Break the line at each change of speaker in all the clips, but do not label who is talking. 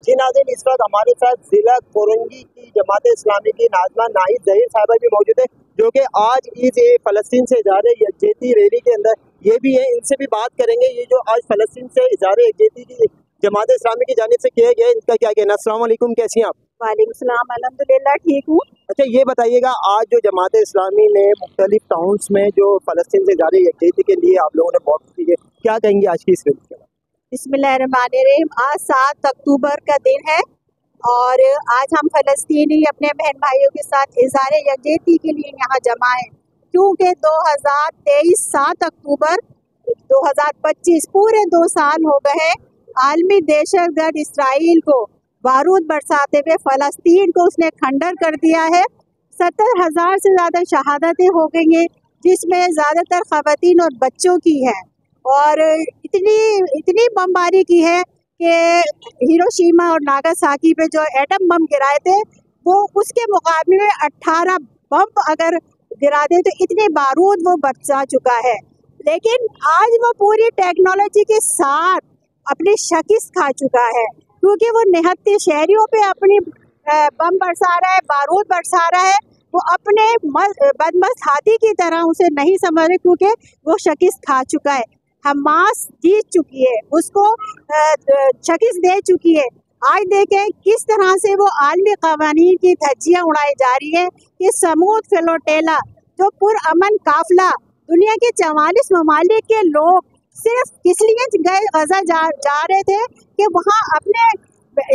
जी नाज़रीन, इस वक्त हमारे साथ जिला कोरंगी की जमात इस्लामी की नाज़मा नाहिद ज़हीर साहबा भी मौजूद है, जो कि आज ईद फ़लस्तीन से इज़हार यकजहती रैली के अंदर ये भी है। इनसे भी बात करेंगे, ये जो आज फ़लस्तीन से इज़हार यकजहती की जमात इस्लामी की जानिब से किया गया है, इनका क्या कहना है। अस्सलाम वालेकुम, कैसी हैं आप?
वालेकुम सलाम, अल्हम्दुलिल्लाह ठीक हूँ।
अच्छा, ये बताइएगा, आज जो जमात इस्लामी ने मुख्तलिफ टाउन्स में जो फ़लस्तीन से इज़हार यकजहती के लिए आप लोगों ने वॉक की है, क्या कहेंगे आज की इस रैली के बारे में?
बिस्मिल्लाहिर्रहमानिर्रहीम। आज 7 अक्टूबर का दिन है और आज हम फ़लस्तीनी अपने बहन भाइयों के साथ इज़हार यकजहती के लिए यहाँ जमा हैं, क्योंकि 2023 7 अक्टूबर 2025 पूरे 2 साल हो गए हैं। आलमी दहशतगर्द इसराइल को बारूद बरसाते हुए फ़लस्तीन को उसने खंडर कर दिया है। 70,000 से ज़्यादा शहादतें हो गई हैं, जिसमें ज़्यादातर ख़वातीन और बच्चों की हैं, और इतनी बमबारी की है कि हिरोशिमा और नागासाकी पे जो एटम बम गिराए थे, वो उसके मुकाबले में 18 बम अगर गिरा दे तो इतने बारूद वो बरसा चुका है। लेकिन आज वो पूरी टेक्नोलॉजी के साथ अपनी शिकस्त खा चुका है, क्योंकि वो निहत्ते शहरियों पे अपनी बम बरसा रहा है, बारूद बरसा रहा है। वो अपने बदमस्त हाथी की तरह उसे नहीं समझ रहे, क्योंकि वो शिकस्त खा चुका है। हमास जीत चुकी है, उसको शिकस्त दे चुकी है। आज देखें किस तरह से वो आलमी कवानीन की धज्जियाँ उड़ाई जा रही है कि समूद फ्लोटेला जो पुरअमन काफिला दुनिया के 44 ममालिक के लोग सिर्फ किस लिए गए गजा जा रहे थे कि वहाँ अपने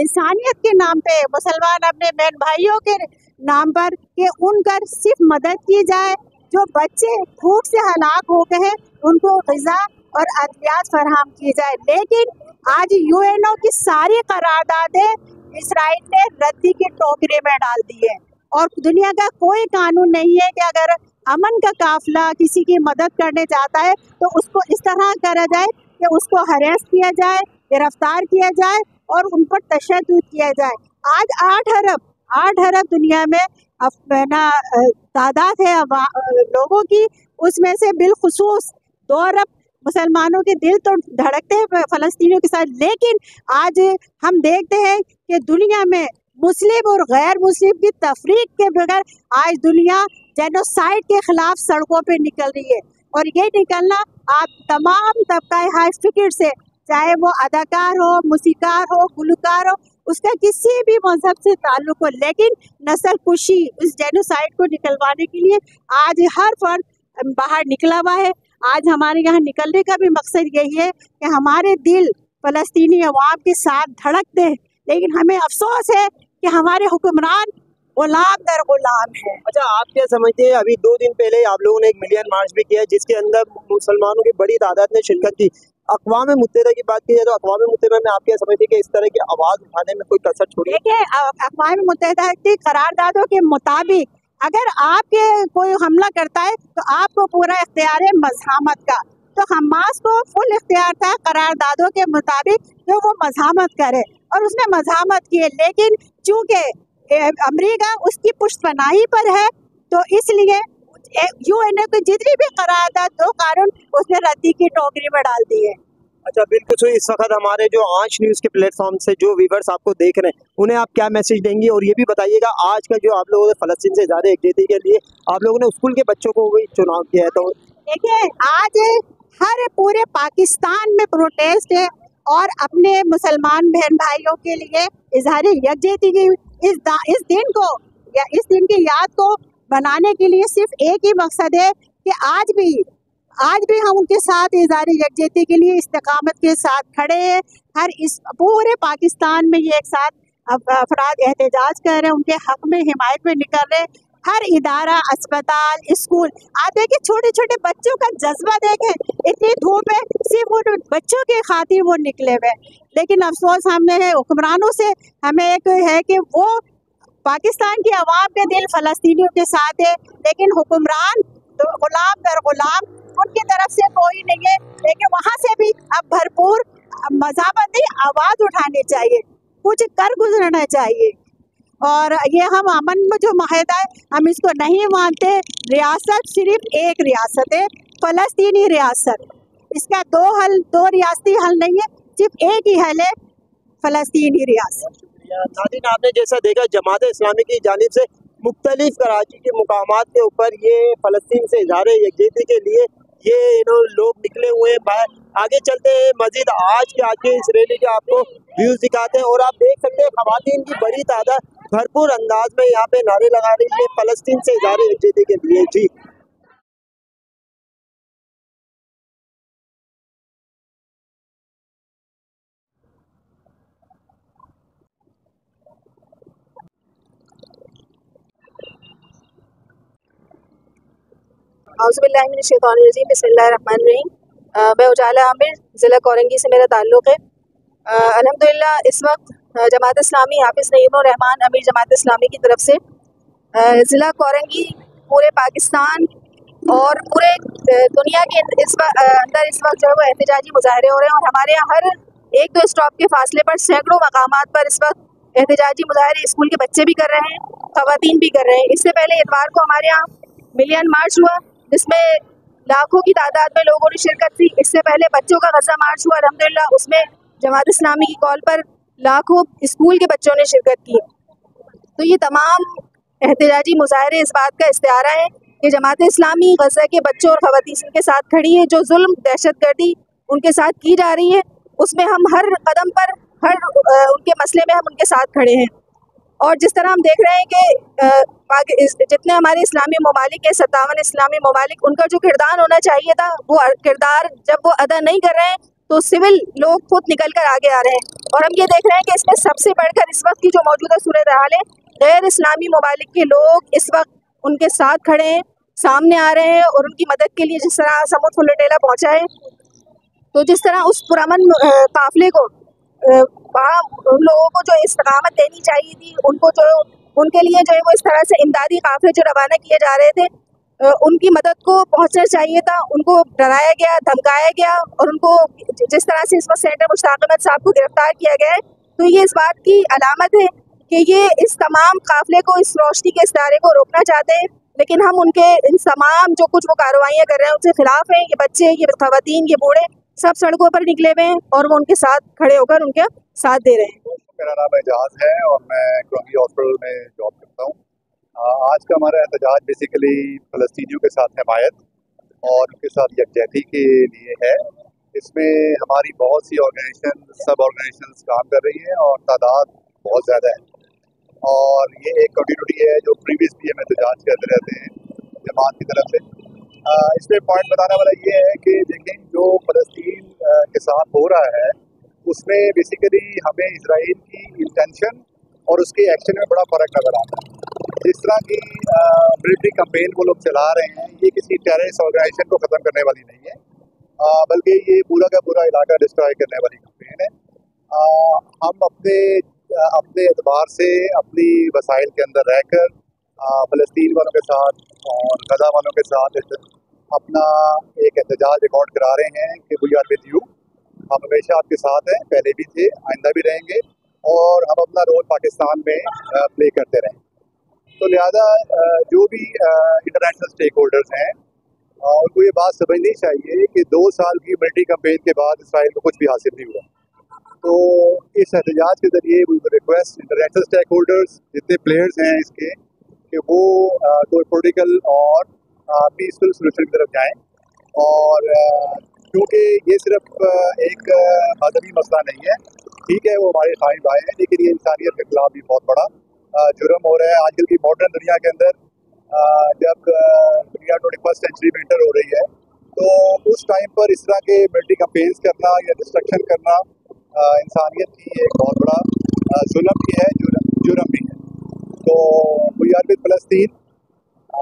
इंसानियत के नाम पे, मुसलमान अपने बहन भाइयों के नाम पर, कि उनका सिर्फ मदद की जाए। जो बच्चे भूख से हलाक हो गए हैं उनको ग़िज़ा और अद्वियात फराहम की जाए। लेकिन आज यूएनओ की सारी करारदादें इसराइल ने रद्दी के टोकरे में डाल दी है, और दुनिया का कोई कानून नहीं है कि अगर अमन का काफिला किसी की मदद करने चाहता है तो उसको इस तरह करा जाए कि उसको हरेस किया जाए, गिरफ्तार किया जाए और उन पर तशद्दुद किया जाए। आज 8 अरब दुनिया में तादाद है लोगों की, उसमें से बिलखुसूस 2 अरब मुसलमानों के दिल तो धड़कते हैं फ़लस्तीनियों के साथ। लेकिन आज हम देखते हैं कि दुनिया में मुस्लिम और गैर मुस्लिम की तफरीक के बगैर आज दुनिया जेनोसाइड के खिलाफ सड़कों पे निकल रही है, और ये निकलना आप तमाम तबका हाई फिक्र से, चाहे वो अदाकार हो, मूसीकार हो, गुलकार हो, उसका किसी भी मजहब से ताल्लुक हो, लेकिन नस्ल कुशी, इस जेनोसाइड को निकलवाने के लिए आज हर फर्द बाहर निकला हुआ है। आज हमारे यहाँ निकलने का भी मकसद यही है कि हमारे दिल फ़लस्तीनी अवाम के साथ धड़कते हैं, लेकिन हमें अफसोस है कि हमारे हुक्मरान गुलाम दर गुलाम है।
अच्छा, आप क्या समझते हैं, अभी 2 दिन पहले आप लोगों ने एक मिलियन मार्च भी किया, जिसके अंदर मुसलमानों की बड़ी तादाद ने शिरकत की। अक़वाम मुत्तहिदा की बात की जाए तो अक़वाम मुत्तहिदा में आप क्या समझते हैं कि इस तरह की आवाज़ उठाने में कोई कसर छोड़ी?
देखिए, अक़वाम मुत्तहिदा की करारदादों के मुताबिक अगर आपके कोई हमला करता है तो आपको पूरा इख्तियार है मज़ाहमत का, तो हमास को फुल इख्तियार था करारदादों के मुताबिक जो वो मज़ाहमत करे, और उसने मज़ाहमत की है। लेकिन चूँकि अमेरिका उसकी पुश्तपनाही पर है, तो इसलिए यूएनओ की जितनी भी करारदाद, 2 कानून उसने रद्दी की टोकरी में डाल दी है।
अच्छा, बिल्कुल। तो इस वक्त हमारे जो आंच न्यूज़ के प्लेटफॉर्म से जो व्यूवर्स आपको देख रहे हैं, उन्हें आप क्या मैसेज देंगी? और ये भी बताइएगा, आज का जो आप लोगों ने फ़लस्तीन से इज़हार यकजहती के लिए आप लोगों ने स्कूल के बच्चों को भी चुनाव किया है, तो
देखिए आज हर पूरे पाकिस्तान में प्रोटेस्ट है, और अपने मुसलमान बहन भाइयों के लिए इज़हार यकजहती की इस दिन को, या इस दिन की याद को बनाने के लिए सिर्फ एक ही मकसद है कि आज भी हम उनके साथ इज़हार यकजहती के लिए इस्तिकामत के साथ खड़े हैं। हर इस पूरे पाकिस्तान में ये एक साथ अफराद एहतजाज कर रहे हैं, उनके हक में हिमायत में निकल रहे हैं। हर इदारा, अस्पताल, स्कूल, आप देखें छोटे छोटे बच्चों का जज्बा देखें, इतनी धूप है, सिर्फ उन बच्चों के खातिर वो निकले हुए। लेकिन अफसोस हमें हुक्मरानों से हमें एक है कि वो पाकिस्तान की आवाम के दिल फ़लस्तीनियों के साथ है, लेकिन हुक्मरान तो गुलाम दर गुलाम, उनकी तरफ से कोई नहीं है। लेकिन वहाँ से भी अब भरपूर मज़ाहमती आवाज़ उठानी चाहिए, कुछ कर गुजरना चाहिए। और ये हम अमन में जो माहिदा है, हम इसको नहीं मानते। रियासत सिर्फ एक रियासत है, फ़लस्तीनी रियासत। इसका दो रियासती हल नहीं है, सिर्फ एक ही हल है, फ़लस्तीनी रियासत।
नाज़रीन, आपने जैसा देखा जमात इस्लामी की जानिब से मुख्तलिफ कराची के मुकामात के ऊपर ये फ़लस्तीन से इज़हार यकजहती के लिए ये लोग निकले हुए हैं बाहर। आगे चलते हैं, मजीद आज के इस रैली के आपको व्यूज़ दिखाते हैं। और आप देख सकते हैं ख़वातीन की बड़ी तादाद भरपूर अंदाज में यहाँ पे नारे लगा रही है फ़लस्तीन से इज़हार यकजहती के लिए। जी
औज़ुबिल्लाहिमिनश्शैतानिर्रजीम, बिस्मिल्लाहिर्रहमानिर्रहीम। मैं उजाला आमिर, ज़िला कोरंगी से मेरा ताल्लुक़ है। अल्हम्दुलिल्लाह इस वक्त जमात इस्लामी हाफ़िज़ नईमुर रहमान अमीर जमात इस्लामी की तरफ से ज़िला कोरंगी, पूरे पाकिस्तान और पूरे दुनिया के अंदर इस वक्त जो है वो एहतजाजी मुजाहरे हो रहे हैं। और हमारे यहाँ हर एक दो स्टॉप के फासले पर सैकड़ों मकामात पर इस वक्त एहतजाजी मुजाहरे स्कूल के बच्चे भी कर रहे हैं, ख़वातीन भी कर रहे हैं। इससे पहले इतवार को हमारे यहाँ मिलियन मार्च हुआ, जिसमें लाखों की तादाद में लोगों ने शिरकत की। इससे पहले बच्चों का गज़ा मार्च हुआ, अल्हम्दुलिल्लाह उसमें जमात इस्लामी की कॉल पर लाखों स्कूल के बच्चों ने शिरकत की। तो ये तमाम एहतजाजी मुजाहरे इस बात का इस्तिआरा है कि जमात इस्लामी गज़ा के बच्चों और ख़वातीन के साथ खड़ी है। जो जुल्म दहशतगर्दी उनके साथ की जा रही है, उसमें हम हर कदम पर, हर उनके मसले में हम उनके साथ खड़े हैं। और जिस तरह हम देख रहे हैं कि जितने हमारे इस्लामी ममालिक हैं, 57 इस्लामी ममालिक, उनका जो किरदार होना चाहिए था वो किरदार जब वो अदा नहीं कर रहे हैं तो सिविल लोग खुद निकल कर आगे आ रहे हैं। और हम ये देख रहे हैं कि इसमें सबसे बढ़कर इस वक्त की जो मौजूदा सूरत हाल है, गैर इस्लामी ममालिक के लोग इस वक्त उनके साथ खड़े हैं, सामने आ रहे हैं और उनकी मदद के लिए जिस तरह समूद फुलटेला पहुँचा है, तो जिस तरह उस पुरअमन काफ़िले को वहाँ उन लोगों को जो इस्तकामत देनी चाहिए थी, उनको जो उनके लिए जो है वो इस तरह से इमदादी काफ़िले जो रवाना किए जा रहे थे, उनकी मदद को पहुँचना चाहिए था। उनको डराया गया, धमकाया गया और उनको जिस तरह से इस वक्त सेनेटर मुश्ताक अहमद साहब को गिरफ्तार किया गया है, तो ये इस बात की अलामत है कि ये इस तमाम काफ़िले को, इस रोशनी के इस्तारे को रोकना चाहते हैं। लेकिन हम उनके इन तमाम जो कुछ वो कार्रवाइयाँ कर रहे हैं उनसे खिलाफ हैं। ये बच्चे, ये ख़वातीन, ये बूढ़े सब सड़कों पर निकले हुए हैं और वो उनके साथ खड़े होकर उनके साथ दे रहे हैं।
मेरा नाम एजाज है और मैं कोरंगी हॉस्पिटल में जॉब करता हूँ। आज का हमारा एहतजाज बेसिकली फ़लस्तीनियों के साथ हमायत और उनके साथ यकजहती के लिए है। इसमें हमारी बहुत सी ऑर्गेनाइजेशन, सब ऑर्गेनाइजेशंस काम कर रही हैं और तादाद बहुत ज़्यादा है। और ये एक कंटिन्यूटी है जो प्रीवियस भी हम एहतजाज करते रहते हैं जमात की तरफ से। इसमें पॉइंट बताने वाला ये है कि देखें जो फ़लस्तीन के साथ हो रहा है उसमें बेसिकली हमें इजराइल की इंटेंशन और उसके एक्शन में बड़ा फ़र्क नज़र आता है। जिस तरह की मिलिट्री कैंपेन वो लोग चला रहे हैं, ये किसी टेररिस्ट ऑर्गेनाइजेशन को ख़त्म करने वाली नहीं है, बल्कि ये पूरा का पूरा इलाका डिस्ट्रॉय करने वाली कैंपेन है। हम अपने एतबार से अपनी वसाइल के अंदर रहकर फ़लस्तीन वालों के साथ और गज़ा वालों के साथ अपना एक एहतजाज रिकॉर्ड करा रहे हैं कि वी आर विद यू, हम हमेशा आपके साथ हैं, पहले भी थे, आइंदा भी रहेंगे और हम अपना रोल पाकिस्तान में प्ले करते रहें। तो लिहाजा जो भी इंटरनेशनल स्टेक होल्डर्स हैं उनको ये बात समझनी चाहिए कि 2 साल की मिलिट्री कैंपेन के बाद इसराइल को कुछ भी हासिल नहीं हुआ। तो इस एहतजाज के ज़रिए we request international stakeholders, जितने प्लेयर्स हैं इसके, कि वो कोई पॉलिटिकल और पीसफुल सोल्यूशन की तरफ जाएँ। और क्योंकि ये सिर्फ एक मजहबी मसला नहीं है, ठीक है वो हमारे इस्लामी भाई हैं, लेकिन ये इंसानियत के खिलाफ भी बहुत बड़ा जुर्म हो रहा है। आजकल की मॉडर्न दुनिया के अंदर जब दुनिया 21st सेंचुरी में इंटर हो रही है, तो उस टाइम पर इस तरह के मिलिट्री कैंपेन्स करना या डिस्ट्रक्शन करना इंसानियत की एक बहुत बड़ा जुल्म भी है, जुर्म भी है। तो वी आर विद फ़लस्तीन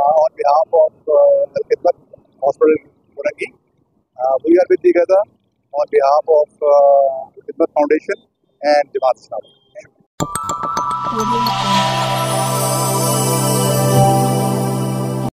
on behalf of Al-Khidmat hospital Korangi, we are with Gaza on behalf of Khidmat Foundation and Jamaat Islami.